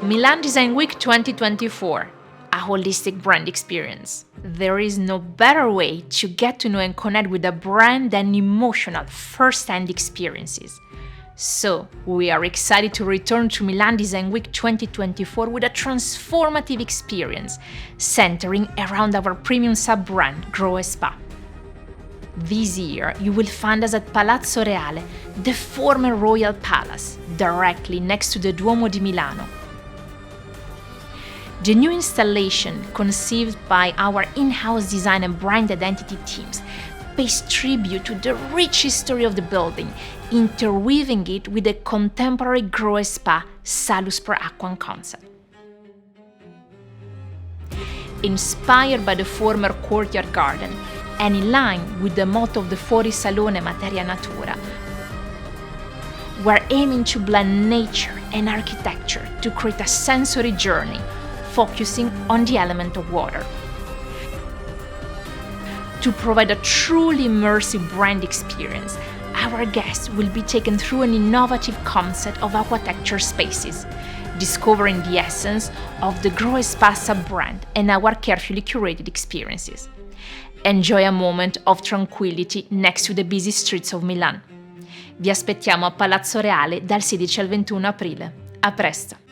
Milan Design Week 2024, a holistic brand experience. There is no better way to get to know and connect with a brand than emotional first-hand experiences. So, we are excited to return to Milan Design Week 2024 with a transformative experience centering around our premium sub-brand, GROHE SPA. This year, you will find us at Palazzo Reale, the former royal palace, directly next to the Duomo di Milano. The new installation, conceived by our in-house design and brand identity teams, pays tribute to the rich history of the building, interweaving it with the contemporary GROHE SPA Salus per Aquam concept. Inspired by the former courtyard garden, and in line with the motto of the Fuori Salone Materia Natura, we're aiming to blend nature and architecture to create a sensory journey focusing on the element of water. To provide a truly immersive brand experience, our guests will be taken through an innovative concept of Aquatecture Spaces, discovering the essence of the GROHE SPA sub-brand and our carefully curated experiences. Enjoy a moment of tranquility next to the busy streets of Milan. Vi aspettiamo a Palazzo Reale dal 16 al 21 aprile. A presto!